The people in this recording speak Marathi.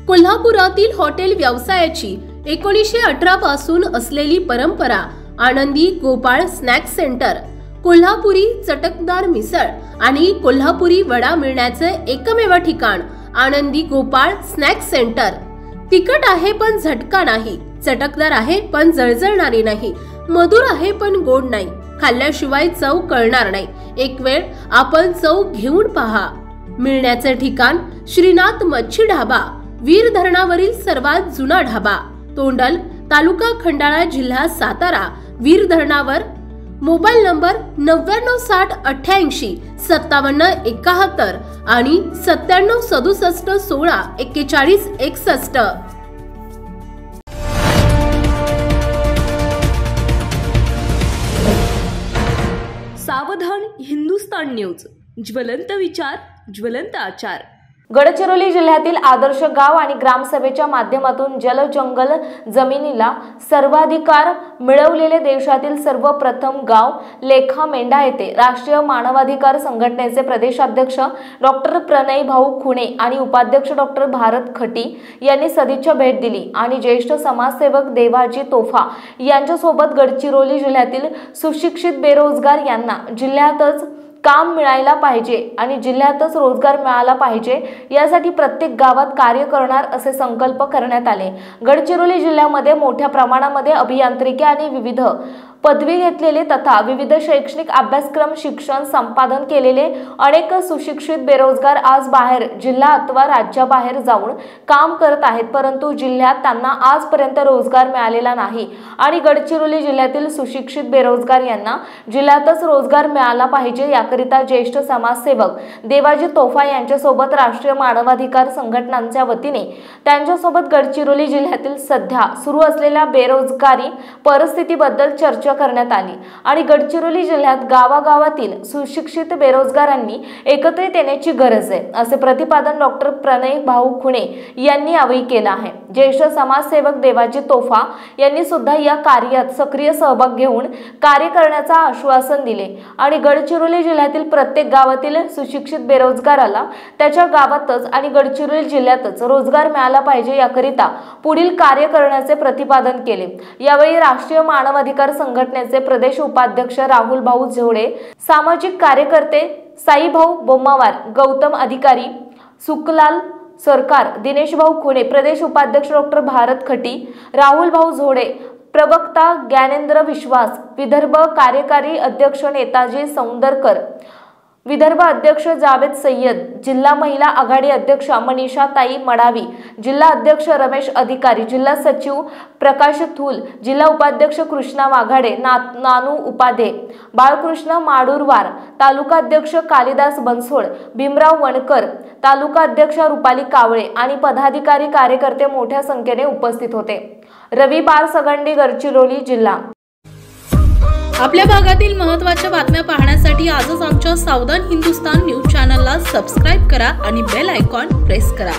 कोल्हापुरातील हॉटेल व्यवसायाची 1918 पासून असलेली परंपरा आनंदी गोपाळ स्नॅक्स सेंटर, कोल्हापुरी चटकदार मिसळ आणि कोल्हापुरी वडा मिळण्याचे एकमेव ठिकाण आनंदी गोपाळ स्नॅक्स सेंटर। तिखट आहे पण झटका नाही, चटकदार आहे पण जळजळणारी नाही, मधुर आहे पण गोड नाही, खाल्ल्याशिवाय चव कळणार नाही। एक वेळ आपण चव घेऊन पहा। मिळण्याचे ठिकाण श्रीनाथ मच्छी ढाबा, वीर धरणावरील सर्वात जुना ढाबा, तोंडल, तालुका खंडाळा, जिल्हा सातारा। वीर धरणावर। मोबाईल नंबर 9968855771 आणि 9767164161। सावधान हिंदुस्तान न्यूज, ज्वलंत विचार, ज्वलंत आचार। गडचिरोली जिल्ह्यातील आदर्श गाव आणि ग्रामसभेच्या माध्यमातून जल जंगल जमिनीला सर्वाधिकार मिळवलेले देशातील सर्वप्रथम गाव लेखा मेंढा येथे राष्ट्रीय मानवाधिकार संघटनेचे प्रदेशाध्यक्ष डॉक्टर प्रणय भाऊ खुणे आणि उपाध्यक्ष डॉक्टर भारत खटी यांनी सदिच्छा भेट दिली आणि ज्येष्ठ समाजसेवक देवाजी तोफा यांच्यासोबत गडचिरोली जिल्ह्यातील सुशिक्षित बेरोजगार यांना जिल्ह्यातच काम मिळायला पाहिजे आणि जिल्ह्यातच रोजगार मिळाला पाहिजे यासाठी प्रत्येक गावात कार्य करणार असे संकल्प करण्यात आले। गडचिरोली जिल्ह्यामध्ये मोठ्या प्रमाणामध्ये अभियांत्रिकी आणि विविध पदवी घेतलेले तथा विविध शैक्षणिक अभ्यासक्रम शिक्षण संपादन केलेले अनेक सुशिक्षित बेरोजगार आज बाहेर जिल्हा अथवा राज्याबाहेर जाऊन काम करत आहेत, परंतु जिल्ह्यात त्यांना आजपर्यंत रोजगार मिळालेला नाही आणि गडचिरोली जिल्ह्यातील सुशिक्षित बेरोजगार यांना जिल्ह्यातच रोजगार मिळाला पाहिजे याकरिता ज्येष्ठ समाजसेवक देवाजी तोफा यांच्यासोबत राष्ट्रीय मानवाधिकार संघटनांच्या वतीने त्यांच्यासोबत गडचिरोली जिल्ह्यातील सध्या सुरू असलेल्या बेरोजगारी परिस्थितीबद्दल चर्चा करण्यात आली आणि गडचिरोली जिल्ह्यात गावागावातील सुशिक्षित बेरोजगारांनी एकत्रित येण्याची गरज आहे असे प्रतिपादन डॉक्टर प्रणय भाऊ खुणे यांनी यावेळी केले आहे। ज्येष्ठ समाजसेवक देवाजी तोफा यांनी सुद्धा या कार्यात सक्रिय सहभाग घेऊन कार्य करण्याचे आश्वासन दिले आणि गडचिरोली जिल्ह्यातील प्रत्येक गावातील सुशिक्षित बेरोजगाराला त्याच्या गावातच आणि गडचिरोली जिल्ह्यातच रोजगार मिळाला पाहिजे याकरिता पुढील कार्य करण्याचे प्रतिपादन केले। यावेळी राष्ट्रीय मानवाधिकार संघटनेचे प्रदेश उपाध्यक्ष राहुल भाऊ झोडे, सामाजिक कार्यकर्ते साईभाऊ बोम्मावार, गौतम अधिकारी, सुखलाल सरकार, दिनेश भाऊ खुणे, प्रदेश उपाध्यक्ष डॉक्टर भारत खटी, राहुल भाऊ झोडे, प्रवक्ता ज्ञानेंद्र विश्वास, विदर्भ कार्यकारी अध्यक्ष नेताजी सौंदरकर, विदर्भ अध्यक्ष जावेद सय्यद, जिल्हा महिला आघाडी अध्यक्ष मनीषा ताई मडावी, जिल्हा अध्यक्ष रमेश अधिकारी, जिल्हा सचिव प्रकाश थूल, जिल्हा उपाध्यक्ष कृष्णा वाघाडे, नानू उपाध्ये, बाळकृष्ण माडुरवार, तालुका अध्यक्ष कालिदास बनसोड, भीमराव वणकर, तालुका अध्यक्ष रुपाली कावळे आणि पदाधिकारी कार्यकर्ते मोठ्या संख्येने उपस्थित होते। रवी बार सगंडी, गडचिरोली जिल्हा। आपल्या भागातील महत्त्वाच्या बातम्या पाहण्यासाठी आजच आमच्या सावधान हिंदुस्तान न्यूज चॅनलला सबस्क्राइब करा आणि बेल आयकॉन प्रेस करा।